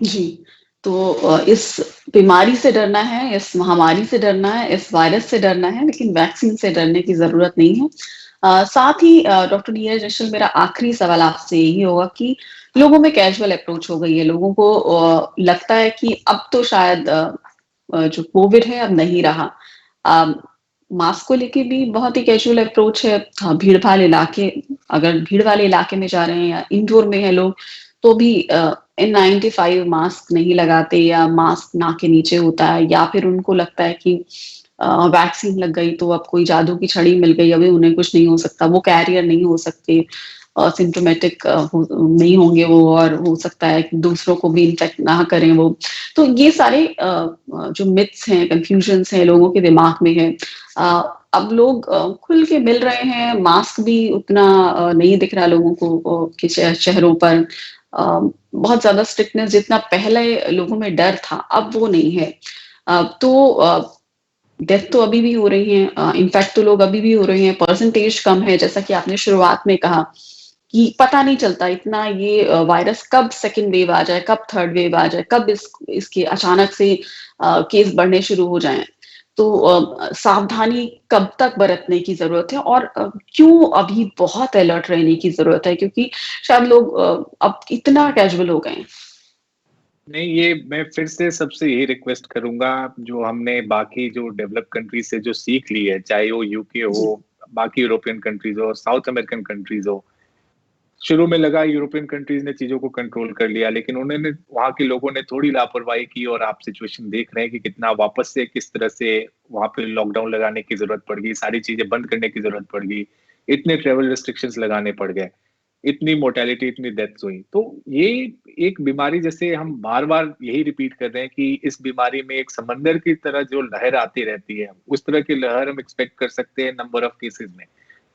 जी, तो इस बीमारी से डरना है, इस महामारी से डरना है, इस वायरस से डरना है, लेकिन वैक्सीन से डरने की ज़रूरत नहीं है। साथ ही डॉक्टर नीरज निश्चल, मेरा आखिरी सवाल आपसे यही होगा कि लोगों में कैजुअल अप्रोच हो गई है। लोगों को लगता है कि अब तो शायद जो कोविड है अब नहीं रहा। अ, मास्क को लेके भी बहुत ही कैजुअल अप्रोच है। भीड़-भाड़ इलाके, अगर भीड़ वाले इलाके में जा रहे हैं या इंडोर में हैं लोग, तो भी N95 मास्क नहीं लगाते या मास्क नाक के नीचे होता है, या फिर उनको लगता है कि वैक्सीन लग गई तो अब कोई जादू की छड़ी मिल गई, अभी उन्हें कुछ नहीं हो सकता, वो कैरियर नहीं हो सकते, सिम्प्टोमेटिक नहीं होंगे वो, और हो सकता है कि दूसरों को भी इन्फेक्ट ना करें वो। तो ये सारे जो मिथ्स हैं, कन्फ्यूजन्स हैं लोगों के दिमाग में है। अ, अब लोग खुल के मिल रहे हैं, मास्क भी उतना नहीं दिख रहा लोगों को के चेहरों पर। बहुत ज़्यादा स्ट्रिक्टनेस जितना पहले लोगों में डर था, अब वो नहीं है। डेथ तो अभी भी हो रही है, इनफैक्ट तो लोग अभी भी हो रहे हैं, परसेंटेज कम है, जैसा कि आपने शुरुआत में कहा कि पता नहीं चलता इतना ये वायरस कब सेकंड वेव आ जाए, कब थर्ड वेव आ जाए, कब इसके अचानक से केस बढ़ने शुरू हो जाएं। तो सावधानी कब तक बरतने की जरूरत है, और क्यों अभी बहुत अलर्ट रहने की जरूरत है, क्योंकि शायद लोग अब इतना कैजुअल हो गए हैं। नहीं, ये मैं फिर से सबसे यही रिक्वेस्ट करूँगा, जो हमने बाकी जो डेवलप्ड कंट्रीज़ से जो सीख ली है, चाहे वो यूके जी। हो, बाकी यूरोपियन कंट्रीज़ हो, साउथ अमेरिकन कंट्रीज़ हो। शुरू में लगा यूरोपियन कंट्रीज़ ने चीज़ों को कंट्रोल कर लिया, लेकिन उन्होंने वहाँ के लोगों ने थोड़ी लापरवाही की और आप सिचुएशन देख रहे हैं कि कितना वापस से किस तरह से वहाँ पे लॉकडाउन लगाने की ज़रूरत पड़ गई, सारी चीज़ें बंद करने की ज़रूरत पड़ गई, इतने ट्रैवल रिस्ट्रिक्शंस लगाने पड़ गए। इतनी मोर्टेलिटी, इतनी डेथ्स हुई। तो ये एक बीमारी, जैसे हम बार-बार यही रिपीट कर रहे हैं कि इस बीमारी में एक समंदर की तरह जो लहर आती रहती है, उस तरह की लहर हम एक्सपेक्ट कर सकते हैं नंबर ऑफ केसेज़ में।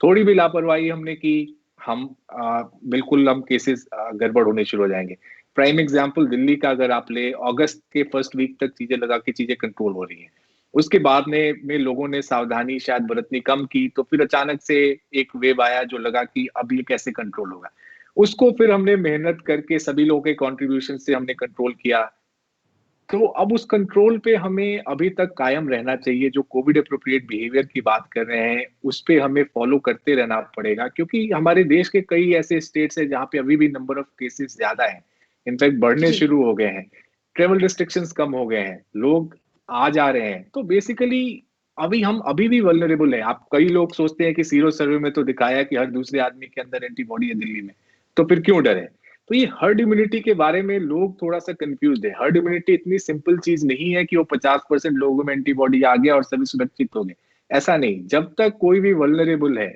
थोड़ी भी लापरवाही हमने की, हम बिल्कुल हम केसेज़ गड़बड़ होने शुरू हो जाएँगे। प्राइम एग्ज़ाम्पल दिल्ली का अगर आप लें, अगस्त के फर्स्ट वीक तक चीज़ें लगा के चीज़ें कंट्रोल हो रही हैं। उसके बाद में लोगों ने सावधानी शायद बरतनी कम की, तो फिर अचानक से एक वेव आया जो लगा कि अब ये कैसे कंट्रोल होगा। उसको फिर हमने मेहनत करके सभी लोगों के कंट्रीब्यूशन से हमने कंट्रोल किया। तो अब उस कंट्रोल पे हमें अभी तक कायम रहना चाहिए, जो कोविड एप्रोप्रिएट बिहेवियर की बात कर रहे हैं, उस पे हमें फॉलो करते रहना पड़ेगा, क्योंकि हमारे देश के कई ऐसे स्टेट्स हैं जहाँ पे अभी भी नंबर ऑफ केसेस ज़्यादा हैं। इनफैक्ट बढ़ने जी। शुरू हो गए हैं। ट्रैवल रिस्ट्रिक्शंस कम हो गए हैं, लोग आ जा रहे हैं। तो बेसिकली हम अभी भी वल्नरेबल हैं। आप कई लोग सोचते हैं कि सीरो सर्वे में तो दिखाया है कि हर दूसरे आदमी के अंदर एंटीबॉडी है दिल्ली में, तो फिर क्यों डरें? तो ये हर्ड इम्यूनिटी के बारे में लोग थोड़ा-सा कन्फ्यूज़्ड है। हर्ड इम्यूनिटी इतनी सिंपल चीज़ नहीं है कि वो 50% लोगों में एंटीबॉडी आ गया और सभी सुरक्षित हो गए। ऐसा नहीं, जब तक कोई भी वल्नरेबल है,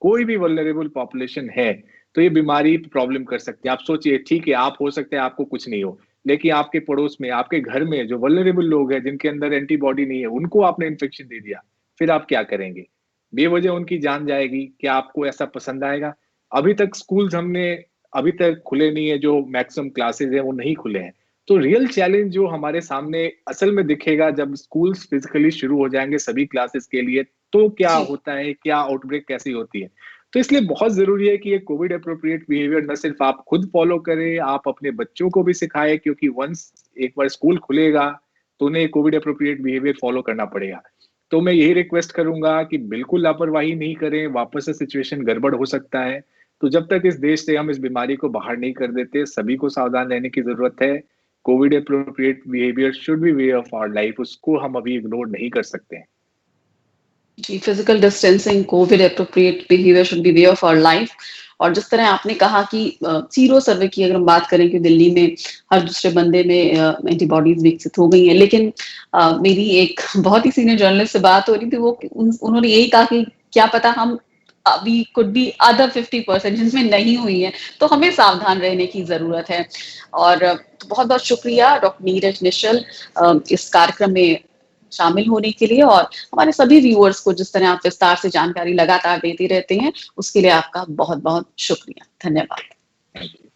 कोई भी वल्नरेबल पॉपुलेशन है, तो ये बीमारी प्रॉब्लम कर सकती है। आप सोचिए, ठीक है, आप हो सकते हैं आपको कुछ नहीं हो, लेकिन आपके पड़ोस में, आपके घर में जो वल्नरेबल लोग हैं, जिनके अंदर एंटीबॉडी नहीं है, उनको आपने इन्फेक्शन दे दिया, फिर आप क्या करेंगे? बेवजह उनकी जान जाएगी, क्या आपको ऐसा पसंद आएगा? अभी तक स्कूल्स हमने अभी तक खुले नहीं है, जो मैक्सिमम क्लासेस हैं वो नहीं खुले हैं। तो रियल चैलेंज जो हमारे सामने असल में दिखेगा जब स्कूल्स फिज़िकली शुरू हो जाएँगे सभी क्लासेस के लिए, तो क्या जी। होता है, क्या आउटब्रेक कैसी होती है। तो इसलिए बहुत ज़रूरी है कि ये कोविड एप्रोप्रिएट बिहेवियर न सिर्फ़ आप खुद फ़ॉलो करें, आप अपने बच्चों को भी सिखाएँ, क्योंकि वन्स एक बार स्कूल खुलेगा, तो उन्हें कोविड एप्रोप्रिएट बिहेवियर फ़ॉलो करना पड़ेगा। तो मैं यही रिक्वेस्ट करूँगा कि बिल्कुल लापरवाही नहीं करें, वापस से सिचुएशन गड़बड़ हो सकता है। तो जब तक इस देश से हम इस बीमारी को बाहर नहीं कर देते, सभी को सावधान रहने की ज़रूरत है। Covid appropriate behaviour should be way of our life, उसको हम अभी इग्नोर नहीं कर सकते हैं। जी, physical distancing, Covid appropriate behaviour should be way of our life. और जिस तरह आपने कहा कि सीरो सर्वे की अगर हम बात करें कि दिल्ली में हर दूसरे बंदे में एंटीबॉडीज विकसित हो गई हैं, लेकिन मेरी एक बहुत ही सीनियर जर्नलिस्ट से बात हो रही थी, वो उन्होंने यही कहा कि क्या पता हम अभी कुड बी अदर 50% जिनमें नहीं हुई है, तो हमें सावधान रहने की जरूरत है। और बहुत बहुत शुक्रिया डॉक्टर नीरज निश्चल इस कार्यक्रम में शामिल होने के लिए, और हमारे सभी व्यूअर्स को जिस तरह आप विस्तार से जानकारी लगातार देते रहते हैं, उसके लिए आपका बहुत बहुत शुक्रिया। धन्यवाद। Thank you.